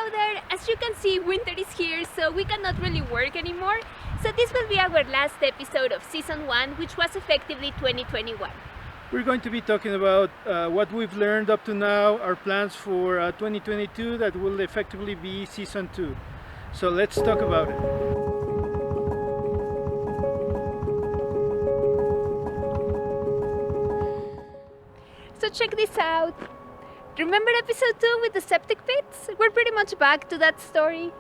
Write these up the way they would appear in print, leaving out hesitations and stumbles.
Hello there! As you can see, winter is here, so we cannot really work anymore. So this will be our last episode of Season 1, which was effectively 2021. We're going to be talking about what we've learned up to now, our plans for 2022 that will effectively be Season 2. So let's talk about it. So check this out. Remember episode 2 with the septic pits? We're pretty much back to that story.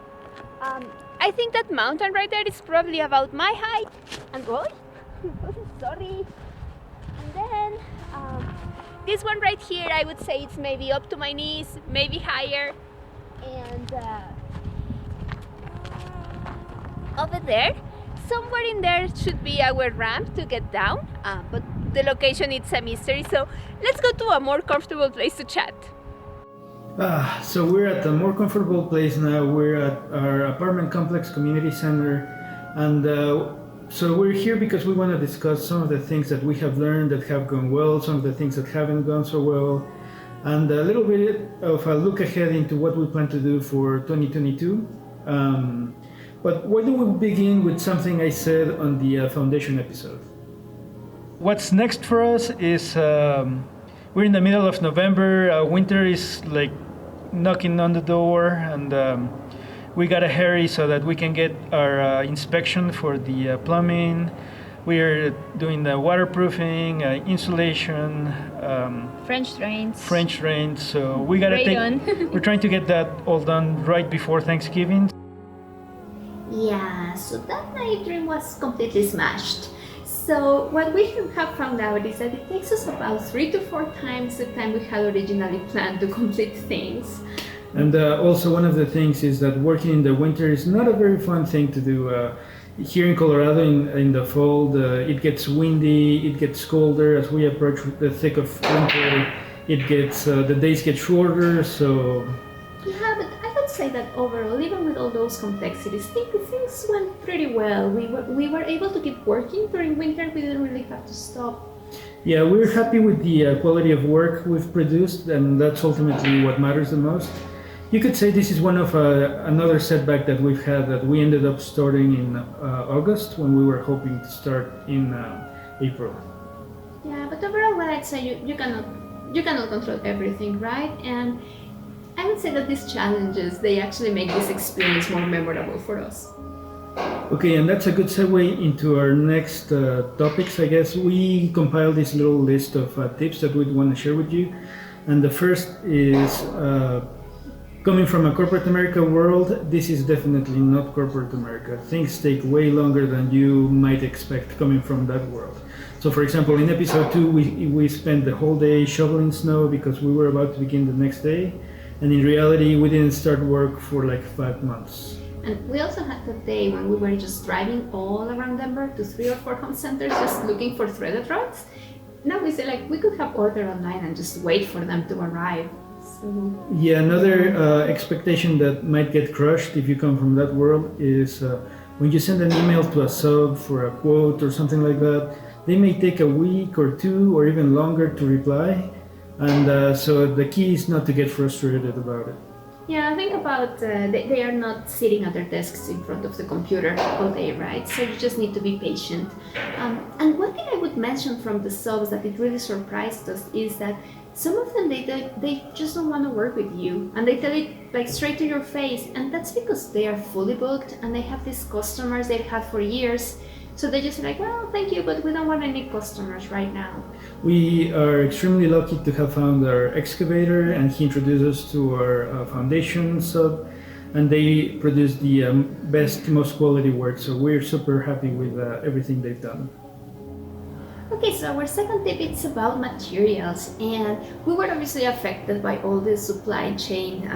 I think that mountain right there is probably about my height. And boy, sorry. And then this one right here, I would say it's maybe up to my knees, maybe higher. And over there, somewhere in there should be our ramp to get down. But the location is a mystery, so let's go to a more comfortable place to chat. So we're at a more comfortable place now. We're at our apartment complex community center, and so we're here because we want to discuss some of the things that we have learned that have gone well, some of the things that haven't gone so well, and a little bit of a look ahead into what we plan to do for 2022. But why don't we begin with something I said on the foundation episode? What's next for us is we're in the middle of November. Winter is like knocking on the door, and we gotta hurry so that we can get our inspection for the plumbing. We're doing the waterproofing, insulation, French drains. So we gotta we're trying to get that all done right before Thanksgiving. Yeah, so that night dream was completely smashed. So what we have found out is that it takes us about 3 to 4 times the time we had originally planned to complete things. And also one of the things is that working in the winter is not a very fun thing to do. Here in Colorado in the fall, it gets windy, it gets colder. As we approach the thick of winter, it gets the days get shorter, so... Yeah, but I would say that overall, even with all those complexities, things went pretty well. We were able to keep working during winter. We didn't really have to stop. Yeah, we're happy with the quality of work we've produced, and that's ultimately what matters the most. You could say this is one of another setback that we've had, that we ended up starting in August when we were hoping to start in April. Yeah, but overall, what I'd say, you cannot control everything, right? And I would say that these challenges, they actually make this experience more memorable for us. Okay, and that's a good segue into our next topics, I guess. We compiled this little list of tips that we'd want to share with you. And the first is, coming from a corporate America world, this is definitely not corporate America. Things take way longer than you might expect coming from that world. So for example, in episode 2, we spent the whole day shoveling snow because we were about to begin the next day. And in reality, we didn't start work for like 5 months. And we also had that day when we were just driving all around Denver to 3 or 4 home centers just looking for threaded rods. Now we say like we could have ordered online and just wait for them to arrive. So... Yeah, another expectation that might get crushed if you come from that world is when you send an email to a sub for a quote or something like that, they may take a week or 2 or even longer to reply. And so the key is not to get frustrated about it. Yeah, think about they are not sitting at their desks in front of the computer all day, right? So you just need to be patient. And one thing I would mention from the subs that it really surprised us is that some of them they just don't want to work with you, and they tell it like straight to your face, and that's because they are fully booked and they have these customers they've had for years. So they just like, well, thank you, but we don't want any customers right now. We are extremely lucky to have found our excavator, and he introduced us to our foundation sub, and they produce the best, most quality work. So we're super happy with everything they've done. Okay, so our second tip is about materials, and we were obviously affected by all the supply chain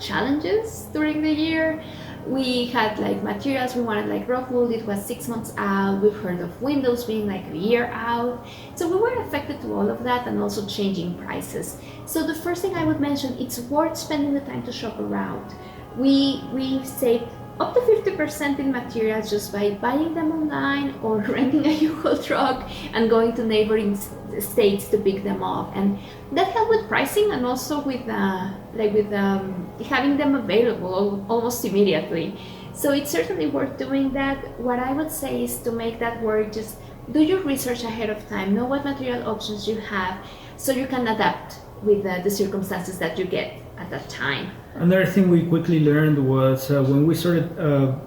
challenges during the year. We had like materials, we wanted like rock wool, it was 6 months out. We've heard of windows being like a year out. So we were affected to all of that, and also changing prices. So the first thing I would mention, it's worth spending the time to shop around. We saved up to 50% in materials just by buying them online or renting a U-Haul truck and going to neighboring states to pick them up. And that helped with pricing and also with having them available almost immediately. So it's certainly worth doing that. What I would say is to make that work, just do your research ahead of time, know what material options you have so you can adapt with the circumstances that you get at that time. Another thing we quickly learned was when we started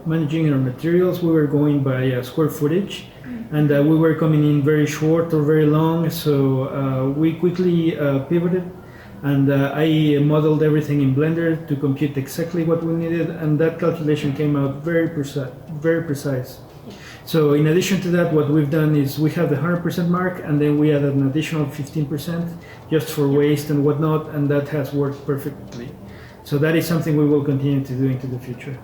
managing our materials, we were going by square footage, and we were coming in very short or very long, so we quickly pivoted, and I modeled everything in Blender to compute exactly what we needed, and that calculation came out very precise. So in addition to that, what we've done is we have the 100% mark, and then we added an additional 15% just for waste and whatnot, and that has worked perfectly. So that is something we will continue to do into the future.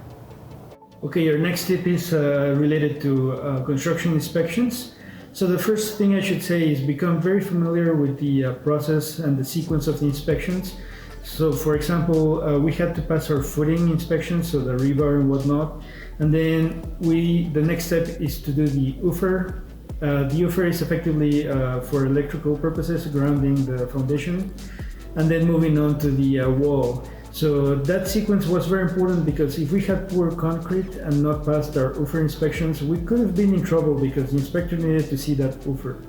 Okay, our next tip is related to construction inspections. So the first thing I should say is become very familiar with the process and the sequence of the inspections. So for example, we had to pass our footing inspection, so the rebar and whatnot. And then the next step is to do the UFR. The UFR is effectively for electrical purposes, grounding the foundation, and then moving on to the wall. So that sequence was very important because if we had poor concrete and not passed our UFR inspections, we could have been in trouble because the inspector needed to see that UFR.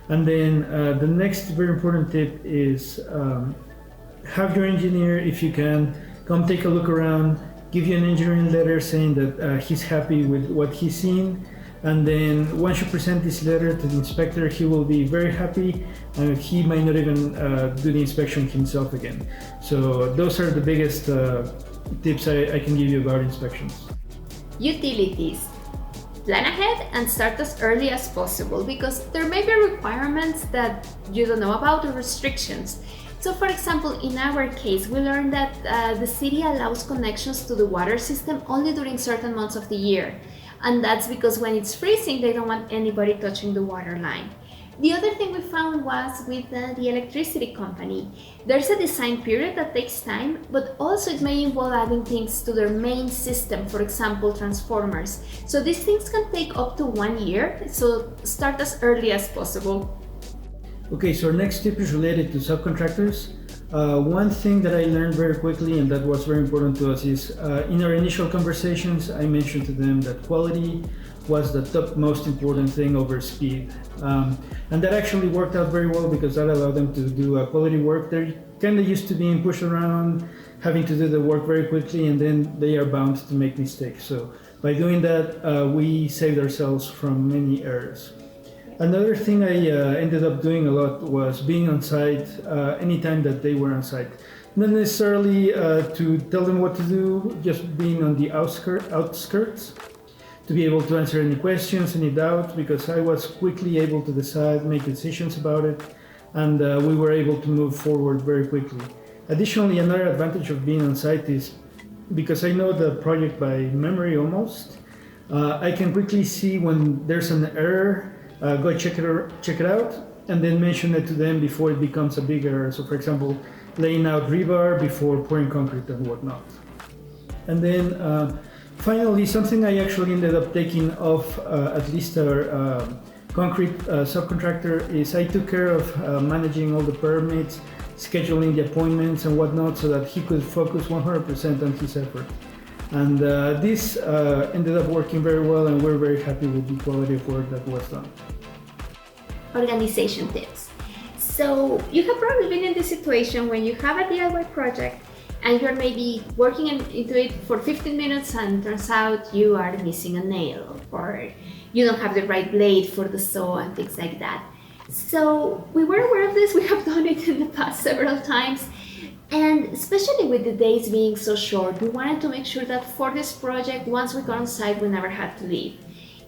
And then the next very important tip is have your engineer, if you can, come take a look around, give you an engineering letter saying that he's happy with what he's seen, and then once you present this letter to the inspector, he will be very happy, and he might not even do the inspection himself again. So those are the biggest tips I can give you about inspections. Utilities. Plan ahead and start as early as possible because there may be requirements that you don't know about or restrictions. So for example, in our case, we learned that the city allows connections to the water system only during certain months of the year. And that's because when it's freezing, they don't want anybody touching the water line. The other thing we found was with the electricity company. There's a design period that takes time, but also it may involve adding things to their main system, for example, transformers. So these things can take up to 1 year, so start as early as possible. Okay, so our next tip is related to subcontractors. One thing that I learned very quickly and that was very important to us is in our initial conversations, I mentioned to them that quality was the top most important thing over speed. And that actually worked out very well because that allowed them to do quality work. They're kind of used to being pushed around, having to do the work very quickly, and then they are bound to make mistakes. So by doing that, we saved ourselves from many errors. Another thing I ended up doing a lot was being on site anytime that they were on site. Not necessarily to tell them what to do, just being on the outskirts to be able to answer any questions, any doubts, because I was quickly able to decide, make decisions about it, and we were able to move forward very quickly. Additionally, another advantage of being on site is because I know the project by memory almost, I can quickly see when there's an error, go check it out, and then mention it to them before it becomes a big error. So for example, laying out rebar before pouring concrete and whatnot. And then finally, something I actually ended up taking off at least our concrete subcontractor is I took care of managing all the permits, scheduling the appointments and whatnot so that he could focus 100% on his effort. And this ended up working very well, and we're very happy with the quality of work that was done. Organization tips. So you have probably been in this situation when you have a DIY project and you're maybe working into it for 15 minutes and turns out you are missing a nail or you don't have the right blade for the saw and things like that. So we were aware of this, we have done it in the past several times. And especially with the days being so short, we wanted to make sure that for this project, once we got on site, we never had to leave.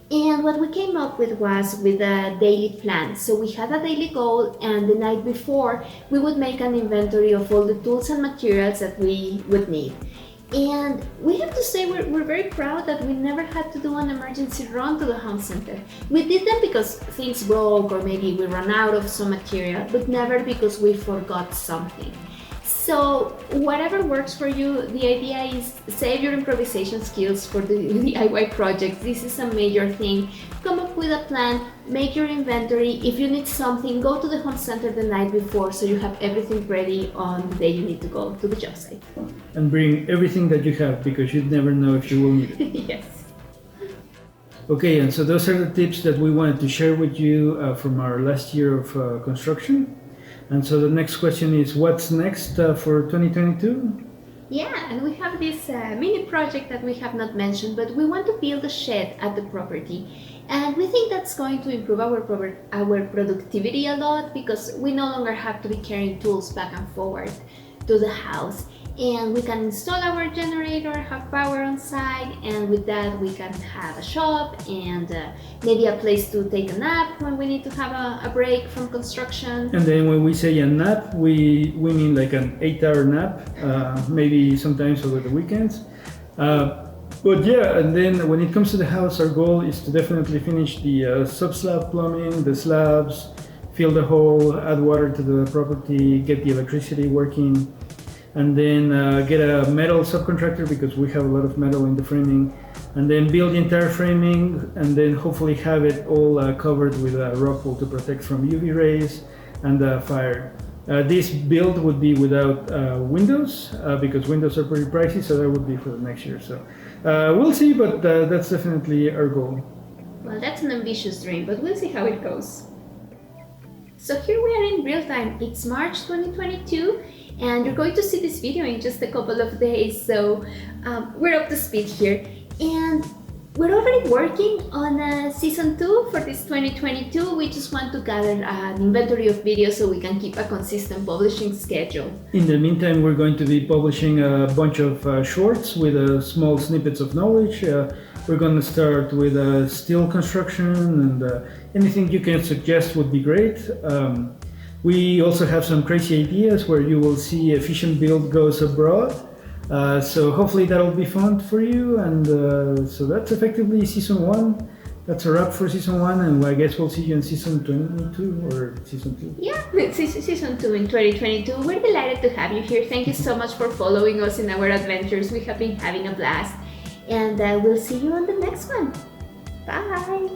And what we came up with was with a daily plan. So we had a daily goal, and the night before, we would make an inventory of all the tools and materials that we would need. And we have to say we're very proud that we never had to do an emergency run to the home center. We did them because things broke or maybe we ran out of some material, but never because we forgot something. So whatever works for you, the idea is save your improvisation skills for the DIY project. This is a major thing. Come up with a plan, make your inventory. If you need something, go to the home center the night before so you have everything ready on the day you need to go to the job site. And bring everything that you have because you never know if you will need it. Yes. Okay, and so those are the tips that we wanted to share with you from our last year of construction. And so the next question is, what's next for 2022? Yeah, and we have this mini project that we have not mentioned, but we want to build a shed at the property. And we think that's going to improve our productivity a lot because we no longer have to be carrying tools back and forward to the house. And we can install our generator, have power on site, and with that we can have a shop and maybe a place to take a nap when we need to have a break from construction. And then when we say a nap, we mean like an 8-hour nap, maybe sometimes over the weekends. But yeah, and then when it comes to the house, our goal is to definitely finish the sub-slab plumbing, the slabs, fill the hole, add water to the property, get the electricity working, and then get a metal subcontractor because we have a lot of metal in the framing, and then build the entire framing, and then hopefully have it all covered with rock wool to protect from UV rays and fire. This build would be without windows because windows are pretty pricey, so that would be for the next year. So we'll see, but that's definitely our goal. Well, that's an ambitious dream, but we'll see how it goes. So here we are in real time. It's March 2022. And you're going to see this video in just a couple of days, so we're up to speed here. And we're already working on season 2 for this 2022. We just want to gather an inventory of videos so we can keep a consistent publishing schedule. In the meantime, we're going to be publishing a bunch of shorts with small snippets of knowledge. We're going to start with steel construction, and anything you can suggest would be great. We also have some crazy ideas where you will see efficient build goes abroad. So hopefully that'll be fun for you. And so that's effectively season 1. That's a wrap for season 1, and I guess we'll see you in season 22 or season 2. Yeah, season 2 in 2022. We're delighted to have you here. Thank you so much for following us in our adventures. We have been having a blast. And we'll see you on the next one. Bye!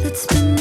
Let's spend